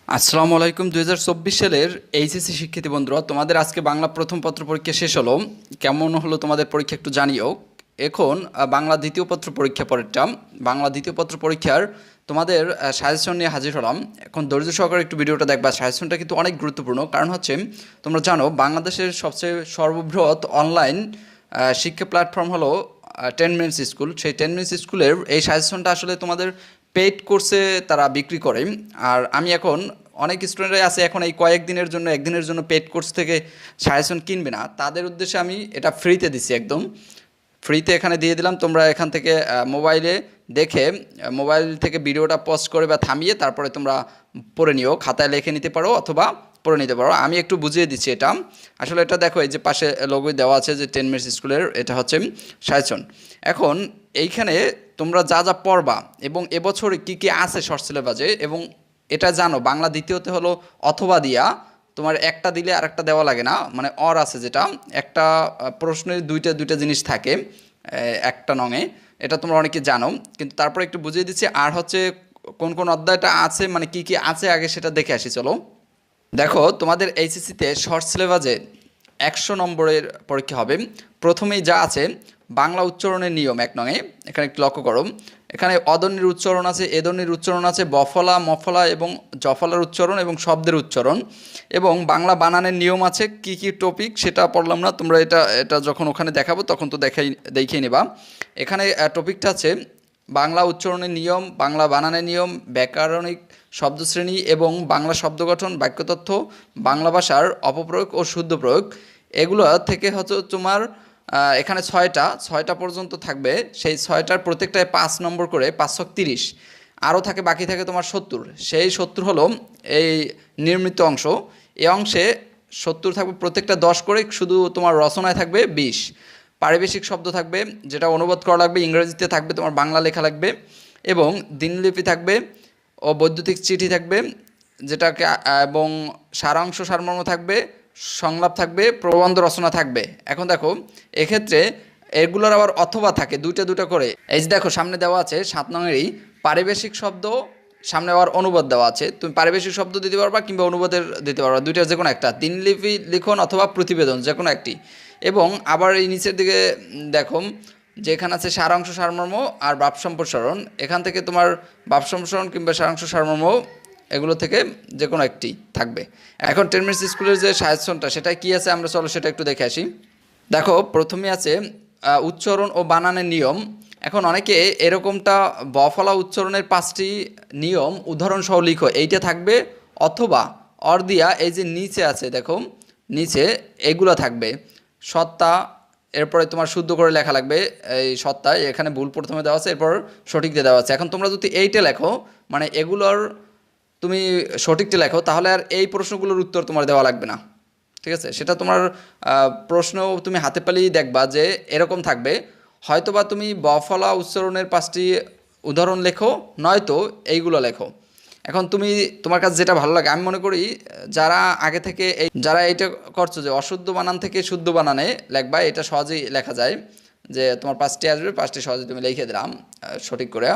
আসসালামু আলাইকুম। 2024 সালের এইচএসসি শিক্ষার্থী বন্ধুরা, তোমাদের আজকে বাংলা প্রথম পত্র পরীক্ষা শেষ হলো। কেমন হলো তোমাদের পরীক্ষা একটু জানিও। এখন বাংলা দ্বিতীয় পত্র পরীক্ষা পরেরটা, বাংলা দ্বিতীয় পত্র পরীক্ষার তোমাদের সাজেশন নিয়ে হাজির হলাম। এখন ধৈর্য সহকারে একটু ভিডিওটা দেখবা। সাজেশনটা কিন্তু অনেক গুরুত্বপূর্ণ, কারণ হচ্ছে তোমরা জানো বাংলাদেশের সবচেয়ে সর্ববৃহৎ অনলাইন শিক্ষা প্ল্যাটফর্ম হলো 10 মিনিটস স্কুল। সেই 10 মিনিটস স্কুলের এই সাজেশনটা আসলে তোমাদের পেইড কোর্সে তারা বিক্রি করে। আর আমি এখন অনেক স্টুডেন্টরাই আছে এখন এই কয়েকদিনের জন্য একদিনের জন্য পেইড কোর্স থেকে সাজেশন কিনবে না, তাদের উদ্দেশ্যে আমি এটা ফ্রিতে দিছি, একদম ফ্রিতে এখানে দিয়ে দিলাম। তোমরা এখান থেকে মোবাইলে দেখে মোবাইল থেকে ভিডিওটা পজ করে বা থামিয়ে তারপরে তোমরা পড়ে নিও, খাতায় লিখে নিতে পারো অথবা পড়ে নিতে পারো। আমি একটু বুঝিয়ে দিচ্ছি এটা। আসলে এটা দেখো, এই যে পাশে লোগোই দেওয়া আছে যে 10 মিনিটস স্কুলের, এটা হচ্ছে সাজেশন। এখন এইখানে তোমরা যা যা পড়বা এবং এবছরে কী কী আছে শর্ট সিলেবাসে, এবং এটা জানো বাংলা দ্বিতীয়তে হলো অথবা দিয়া, তোমার একটা দিলে আর একটা দেওয়া লাগে না, মানে অর আছে যেটা একটা প্রশ্নের দুইটা দুইটা জিনিস থাকে একটা নঙে, এটা তোমরা অনেকে জানো, কিন্তু তারপরে একটু বুঝিয়ে দিচ্ছি। আর হচ্ছে কোন কোন অধ্যায়টা আছে, মানে কি কি আছে আগে সেটা দেখে আসি চলো। দেখো, তোমাদের এইচএসসিতে শর্ট সিলেবাসে 100 নম্বরের পরীক্ষা হবে। প্রথমেই যা আছে বাংলা উচ্চারণের নিয়ম 1 নঙে, এখানে একটু লক্ষ্য করো। এখানে অদনির উচ্চারণ আছে, এদনির উচ্চারণ আছে, বফলা মফলা এবং জফলার উচ্চারণ এবং শব্দের উচ্চারণ, এবং বাংলা বানানের নিয়ম আছে। কি কি টপিক সেটা পড়লাম না, তোমরা এটা এটা যখন ওখানে দেখাবো তখন তো দেখিয়ে নেবা। এখানে টপিকটা আছে বাংলা উচ্চারণের নিয়ম, বাংলা বানানের নিয়ম, ব্যাকরণিক শব্দশ্রেণী এবং বাংলা শব্দ গঠন, বাক্যতথ্য, বাংলা ভাষার অপপ্রয়োগ ও শুদ্ধ প্রয়োগ। এগুলো থেকে হচ্ছে তোমার এখানে ছয়টা পর্যন্ত থাকবে। সেই ছয়টার প্রত্যেকটায় 5 নম্বর করে, 530। আরও থাকে, বাকি থাকে তোমার 70। সেই 70 হলো এই নির্মিত অংশ। এই অংশে 70 থাকবে, প্রত্যেকটা 10 করে। শুধু তোমার রচনায় থাকবে 20। পারিবেশিক শব্দ থাকবে, যেটা অনুবাদ করা লাগবে, ইংরেজিতে থাকবে, তোমার বাংলা লেখা লাগবে, এবং দিনলিপি থাকবে ও বৈদ্যুতিক চিঠি থাকবে, যেটাকে এবং সারাংশ সারমর্ম থাকবে, সংলাপ থাকবে, প্রবন্ধ রচনা থাকবে। এখন দেখো, এক্ষেত্রে এগুলোর আবার অথবা থাকে দুইটা দুটো করে। এই যে দেখো সামনে দেওয়া আছে 7 নংয়েরই পারিবেশিক শব্দ, সামনে আবার অনুবাদ দেওয়া আছে। তুমি পারিবেশিক শব্দ দিতে পারবা কিংবা অনুবাদের দিতে পারবা, দুইটার যে কোনো একটা, দিনলিপি লিখন অথবা প্রতিবেদন, যে কোনো একটি। এবং আবার এই নিচের দিকে দেখো যেখানে আছে সারাংশ সারমর্ম আর ভাব সম্প্রসারণ, এখান থেকে তোমার ভাব সম্প্রসারণ কিংবা সারাংশ সারমর্ম, এগুলো থেকে যে কোনো একটি থাকবে। এখন 10 মিনিটস স্কুলের যে সাজেশনটা, সেটা কি আছে আমরা চলো সেটা একটু দেখে আসি। দেখো, প্রথমে আছে উচ্চারণ ও বানানের নিয়ম। এখন অনেকে এরকমটা বফলা উচ্চারণের 5টি নিয়ম উদাহরণসহ লিখো, এইটা থাকবে। অথবা অর দিয়া এই যে নিচে আছে দেখো, নিচে এগুলো থাকবে সত্তা, এরপরে তোমার শুদ্ধ করে লেখা লাগবে। এই সত্তায় এখানে ভুল প্রথমে দেওয়া আছে, এরপর সঠিক দিয়ে দেওয়া আছে। এখন তোমরা যদি এইটা লেখো, মানে এগুলোর তুমি সঠিকটা লেখো, তাহলে আর এই প্রশ্নগুলোর উত্তর তোমার দেওয়া লাগবে না। ঠিক আছে, সেটা তোমার প্রশ্ন তুমি হাতে পেলেই দেখবা যে এরকম থাকবে। হয়তোবা তুমি বফলা উচ্চারণের 5টি উদাহরণ লেখো, নয়তো এইগুলো লেখো। এখন তুমি, তোমার কাছে যেটা ভালো লাগে। আমি মনে করি যারা আগে থেকে যারা এইটা করছো যে অশুদ্ধ বানান থেকে শুদ্ধ বানানে লেখবা, এটা সহজেই লেখা যায়। যে তোমার 5টি আসবে, 5টি সহজে তুমি লিখে দিলাম সঠিক করে।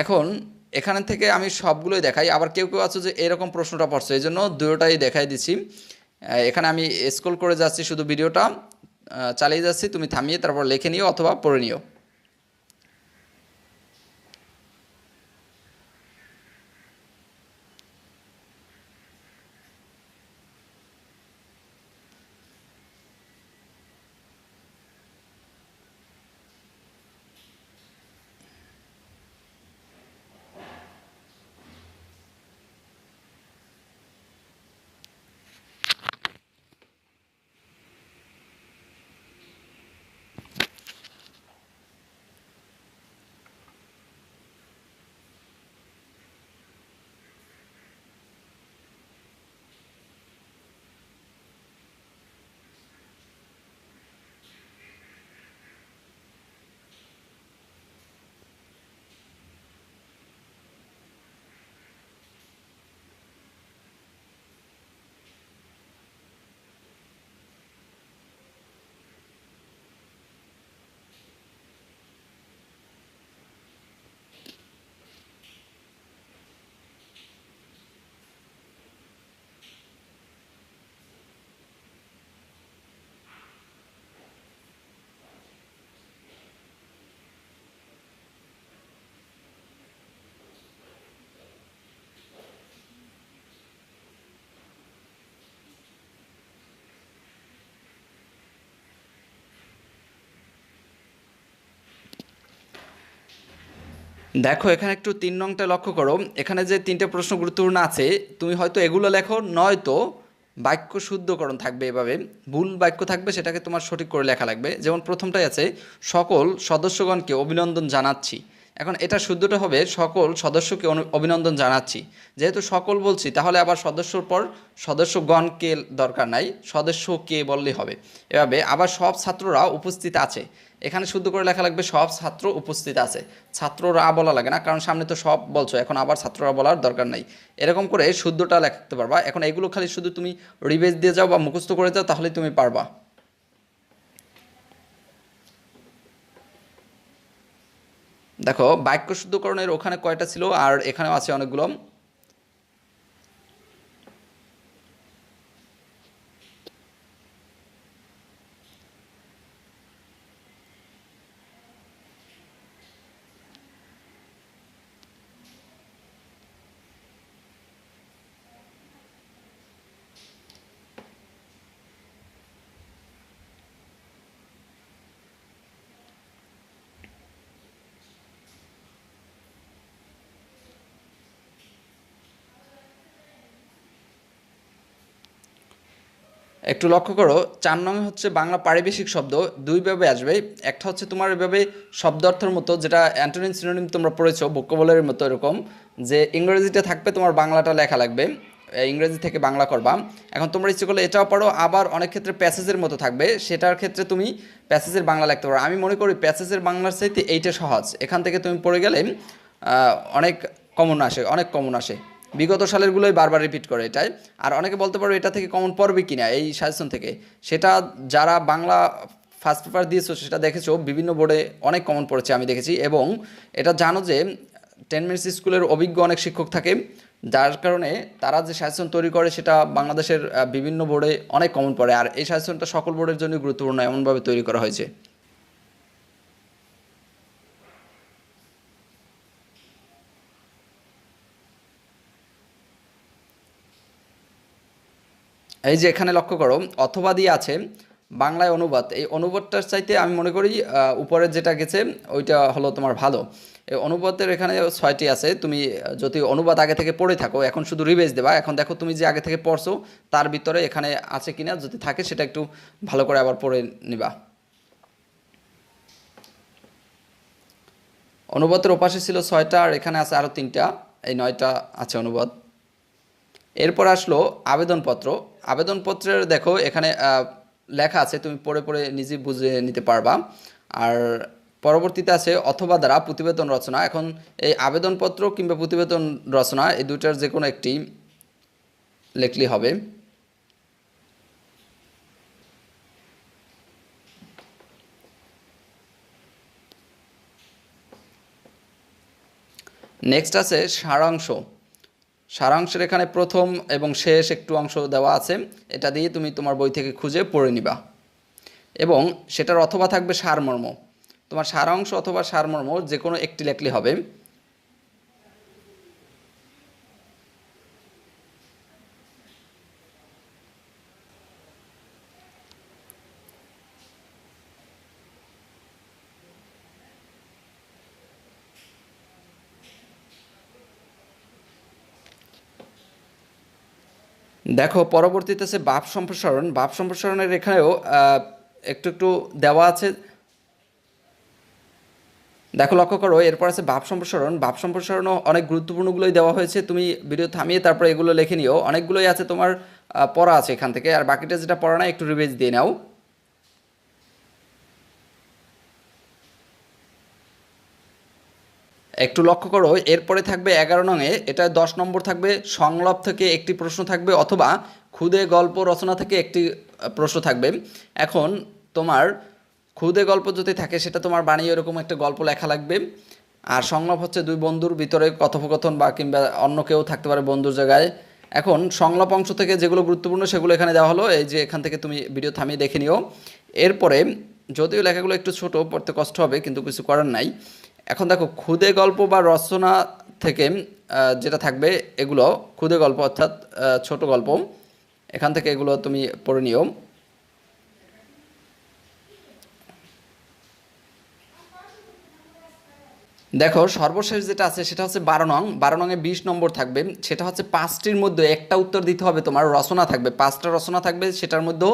এখন এখান থেকে আমি সবগুলোই দেখাই। আবার কেউ কেউ আছে যে এরকম প্রশ্নটা পড়ছে, এই জন্য দুটোটাই দেখাই দিচ্ছি। এখানে আমি স্ক্রল করে যাচ্ছি, শুধু ভিডিওটা চালিয়ে যাচ্ছি, তুমি থামিয়ে তারপর লিখে নিও অথবা পড়ে নিও। দেখো এখানে একটু ৩ নংটা লক্ষ্য করো। এখানে যে ৩টে প্রশ্ন গুরুত্বপূর্ণ আছে, তুমি হয়তো এগুলো লেখো, নয়তো বাক্য শুদ্ধকরণ থাকবে এভাবে, ভুল বাক্য থাকবে সেটাকে তোমার সঠিক করে লেখা লাগবে। যেমন প্রথমটাই আছে, সকল সদস্যগণকে অভিনন্দন জানাচ্ছি। এখন এটা শুদ্ধটা হবে সকল সদস্যকে অভিনন্দন জানাচ্ছি। যেহেতু সকল বলছি, তাহলে আবার সদস্যর পর সদস্যগণকে দরকার নাই, সদস্যকে বললেই হবে। এভাবে আবার সব ছাত্ররা উপস্থিত আছে, এখানে শুদ্ধ করে লেখা লাগবে সব ছাত্র উপস্থিত আছে। ছাত্ররা বলা লাগে না, কারণ সামনে তো সব বলছো, এখন আবার ছাত্ররা বলার দরকার নাই। এরকম করে শুদ্ধটা লিখতে পারবা। এখন এগুলো খালি শুধু তুমি রিভাইজ দিয়ে যাও বা মুখস্থ করে যাও, তাহলেই তুমি পারবা। দেখো বাক্য শুদ্ধকরণের ওখানে কয়টা ছিল, আর এখানেও আছে অনেকগুলো। একটু লক্ষ্য করো, ৪ নং হচ্ছে বাংলা পারিভাষিক শব্দ, দুইভাবে আসবে। একটা হচ্ছে তোমার এভাবে শব্দ অর্থের মতো, যেটা অ্যান্টোনিম সিনোনিম তোমরা পড়েছো ভোকাবুলারির মতো, এরকম যে ইংরেজিটা থাকবে, তোমার বাংলাটা লেখা লাগবে, ইংরেজি থেকে বাংলা করবা। এখন তোমরা ইচ্ছে করলে এটাও পারো, আবার অনেক ক্ষেত্রে প্যাসেজের মতো থাকবে, সেটার ক্ষেত্রে তুমি প্যাসেজের বাংলা লিখতে পারো। আমি মনে করি প্যাসেজের বাংলার চাইতে এইটা সহজ, এখান থেকে তুমি পড়ে গেলে অনেক কমন আসে, অনেক কমন আসে। বিগত সালেরগুলোই বারবার রিপিট করে এটাই। আর অনেকে বলতে পারো এটা থেকে কমন পড়বে কিনা এই সাজেশন থেকে, সেটা যারা বাংলা ফার্স্ট পেপার দিয়েছো সেটা দেখেছো, বিভিন্ন বোর্ডে অনেক কমন পড়েছে আমি দেখেছি। এবং এটা জানো যে 10 মিনিটস স্কুলের অভিজ্ঞ অনেক শিক্ষক থাকে, যার কারণে তারা যে সাজেশন তৈরি করে সেটা বাংলাদেশের বিভিন্ন বোর্ডে অনেক কমন পড়ে। আর এই সাজেশনটা সকল বোর্ডের জন্য গুরুত্বপূর্ণ, এমনভাবে তৈরি করা হয়েছে। এই যে এখানে লক্ষ্য করো, অথবা দিয়ে আছে বাংলায় অনুবাদ। এই অনুবাদটার চাইতে আমি মনে করি উপরের যেটা গেছে ওইটা হলো তোমার ভালো। এই অনুবাদের এখানে 6টি আছে, তুমি যদি অনুবাদ আগে থেকে পড়ে থাকো, এখন শুধু রিভাইজ দেবা। এখন দেখো তুমি যে আগে থেকে পড়ছো তার ভিতরে এখানে আছে কিনা, যদি থাকে সেটা একটু ভালো করে আবার পড়ে নিবা। অনুবাদের ওপাশে ছিল 6টা, আর এখানে আছে আরও 3টা, এই 9টা আছে অনুবাদ। এরপর আসলো আবেদনপত্র। আবেদনপত্রের দেখো এখানে লেখা আছে, তুমি পড়ে পড়ে নিজে বুঝে নিতে পারবা। আর পরবর্তীতে আছে অথবা দ্বারা প্রতিবেদন রচনা। এখন এই আবেদনপত্র কিংবা প্রতিবেদন রচনা, এই দুইটার যে কোনো একটি লেখলেই হবে। নেক্সট আছে সারাংশ। সারাংশের এখানে প্রথম এবং শেষ একটু অংশ দেওয়া আছে, এটা দিয়ে তুমি তোমার বই থেকে খুঁজে পড়ে নিবা। এবং সেটার অথবা থাকবে সারমর্ম। তোমার সারাংশ অথবা সারমর্ম যে কোনো একটি লেখলে হবে। দেখো পরবর্তীতে আছে ভাব সম্প্রসারণ। ভাব সম্প্রসারণের এখানেও একটু একটু দেওয়া আছে। দেখো লক্ষ্য করো, এরপর আছে ভাব সম্প্রসারণ। ভাব সম্প্রসারণও অনেক গুরুত্বপূর্ণগুলোই দেওয়া হয়েছে, তুমি ভিডিও থামিয়ে তারপরে এগুলো লিখে নিও। অনেকগুলোই আছে তোমার পড়া আছে এখান থেকে, আর বাকিটা যেটা পড়া না একটু রিভাইজ দিয়ে নাও। একটু লক্ষ্য করো, এরপরে থাকবে 11 নংয়ে, এটা 10 নম্বর থাকবে, সংলাপ থেকে একটি প্রশ্ন থাকবে, অথবা ক্ষুদে গল্প রচনা থেকে একটি প্রশ্ন থাকবে। এখন তোমার ক্ষুদে গল্প যদি থাকে সেটা তোমার বানিয়ে এরকম একটা গল্প লেখা লাগবে। আর সংলাপ হচ্ছে দুই বন্ধুর ভিতরে কথোপকথন, বা কিংবা অন্য কেউ থাকতে পারে বন্ধুর জায়গায়। এখন সংলাপ অংশ থেকে যেগুলো গুরুত্বপূর্ণ সেগুলো এখানে দেওয়া হলো, এই যে এখান থেকে তুমি ভিডিও থামিয়ে দেখে নিও। এরপরে যদিও লেখাগুলো একটু ছোট, পড়তে কষ্ট হবে, কিন্তু কিছু করার নাই। এখন দেখো ক্ষুদে গল্প বা রচনা থেকে যেটা থাকবে, এগুলো ক্ষুদে গল্প অর্থাৎ ছোট গল্প, এখান থেকে এগুলো তুমি পড়ে নিও। দেখো সর্বশেষ যেটা আছে সেটা হচ্ছে 12 নং, 12 নংয়ে 20 নম্বর থাকবে। সেটা হচ্ছে 5টির মধ্যে একটা উত্তর দিতে হবে, তোমার রচনা থাকবে, 5টা রচনা থাকবে, সেটার মধ্যেও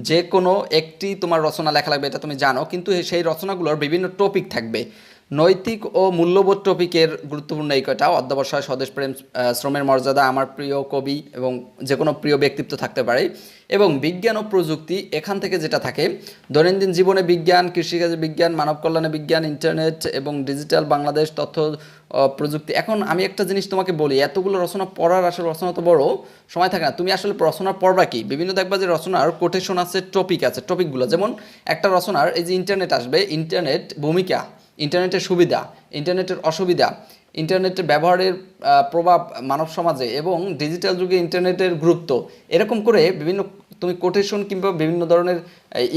যে কোনো একটি তোমার রচনা লেখা লাগবে, এটা তুমি জানো, কিন্তু সেই রচনাগুলোর বিভিন্ন টপিক থাকবে। নৈতিক ও মূল্যবোধ টপিকের গুরুত্বপূর্ণ এই কয়টা: অধ্যবসায়, স্বদেশপ্রেম, শ্রমের মর্যাদা, আমার প্রিয় কবি, এবং যে কোনো প্রিয় ব্যক্তিত্ব থাকতে পারে। এবং বিজ্ঞান ও প্রযুক্তি, এখান থেকে যেটা থাকে দৈনন্দিন জীবনে বিজ্ঞান, কৃষিকাজে বিজ্ঞান, মানব কল্যাণে বিজ্ঞান, ইন্টারনেট এবং ডিজিটাল বাংলাদেশ, তথ্য প্রযুক্তি। এখন আমি একটা জিনিস তোমাকে বলি, এতগুলো রচনা পড়ার আসলে রচনা তো বড় সময় থাকে না, তুমি আসলে রচনা পড়বা কি, বিভিন্ন দেখবা যে রচনার কোটেশন আছে, টপিক আছে, টপিকগুলো যেমন একটা রচনার এই যে ইন্টারনেট আসবে, ইন্টারনেট ভূমিকা, ইন্টারনেটের সুবিধা, ইন্টারনেটের অসুবিধা, ইন্টারনেটের ব্যবহারের প্রভাব মানব সমাজে, এবং ডিজিটাল যুগে ইন্টারনেটের গুরুত্ব, এরকম করে বিভিন্ন তুমি কোটেশন কিংবা বিভিন্ন ধরনের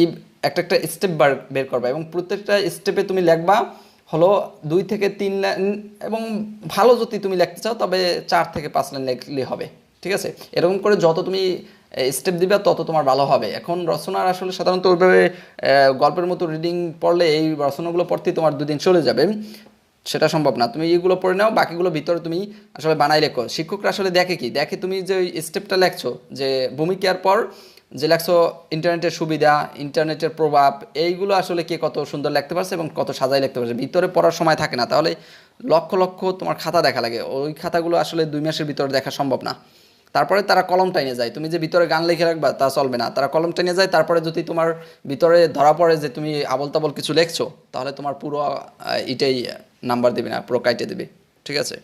ই একটা একটা স্টেপ বের করবা, এবং প্রত্যেকটা স্টেপে তুমি লিখবা হলো 2 থেকে 3 লাইন, এবং ভালো যদি তুমি লিখতে চাও তবে 4 থেকে 5 লাইন লিখলে হবে। ঠিক আছে, এরকম করে যত তুমি স্টেপ দিবা তত তোমার ভালো হবে। এখন রচনার আসলে সাধারণত ওইভাবে গল্পের মতো রিডিং পড়লে এই রচনাগুলো পড়তেই তোমার 2 দিন চলে যাবে, সেটা সম্ভব না। তুমি এইগুলো পড়ে নাও, বাকিগুলো ভিতরে তুমি আসলে বানাই লেখো। শিক্ষকরা আসলে দেখে কি, দেখে তুমি যে ওই স্টেপটা লেখছো, যে ভূমিকার পর যে লেখছো ইন্টারনেটের সুবিধা, ইন্টারনেটের প্রভাব, এইগুলো আসলে কে কত সুন্দর লিখতে পারছে এবং কত সাজাই লিখতে পারছে। ভিতরে পড়ার সময় থাকে না, তাহলে লক্ষ লক্ষ তোমার খাতা দেখা লাগে, ওই খাতাগুলো আসলে 2 মাসের ভিতরে দেখা সম্ভব না। তারপরে তারা কলম টাইনে যায়, তুমি যে ভিতরে গান লিখে রাখবা তা চলবে না, তারা কলম টাইনে যায়। তারপরে যদি তোমার ভিতরে ধরা পড়ে যে তুমি আবল তাবল কিছু লেখছো, তাহলে তোমার পুরো এটাই নাম্বার দেবে না, পুরো কাইটে দেবে। ঠিক আছে,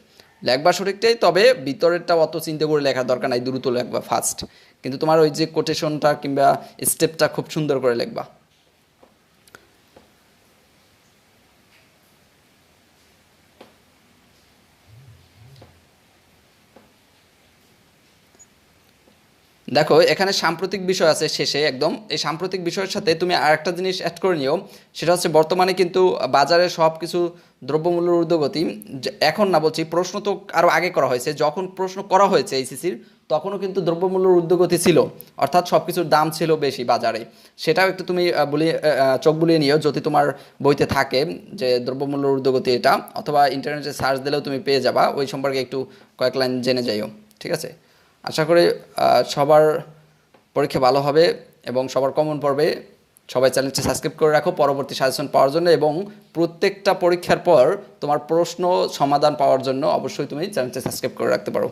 লেখবা সঠিকটাই, তবে ভিতরেরটা অত চিন্তা করে লেখার দরকার নাই, দ্রুত লেখবা ফাস্ট, কিন্তু তোমার ওই যে কোটেশনটা কিংবা স্টেপটা খুব সুন্দর করে লেখবা। দেখো এখানে সাম্প্রতিক বিষয় আছে শেষে একদম, এই সাম্প্রতিক বিষয়ের সাথে তুমি আর একটা জিনিস অ্যাড করে নিও, সেটা হচ্ছে বর্তমানে কিন্তু বাজারে সব কিছু দ্রব্যমূল্যের ঊর্ধ্বগতি। এখন না বলছি, প্রশ্ন তো আরও আগে করা হয়েছে, যখন প্রশ্ন করা হয়েছে এইচএসসির তখনও কিন্তু দ্রব্যমূল্যের ঊর্ধ্বগতি ছিল, অর্থাৎ সব কিছুর দাম ছিল বেশি বাজারে। সেটাও একটু তুমি বলিয়ে চোখ বুলিয়ে নিও, যদি তোমার বইতে থাকে যে দ্রব্যমূল্যের ঊর্ধ্বগতি এটা, অথবা ইন্টারনেটে সার্চ দিলেও তুমি পেয়ে যাবা, ওই সম্পর্কে একটু কয়েক লাইন জেনে যাইও। ঠিক আছে, আশা করি সবার পরীক্ষা ভালো হবে এবং সবার কমন পড়বে। সবাই চ্যানেলটি সাবস্ক্রাইব করে রাখো পরবর্তী সাজেশন পাওয়ার জন্য, এবং প্রত্যেকটা পরীক্ষার পর তোমার প্রশ্ন সমাধান পাওয়ার জন্য অবশ্যই তুমি চ্যানেলটি সাবস্ক্রাইব করে রাখতে পারো।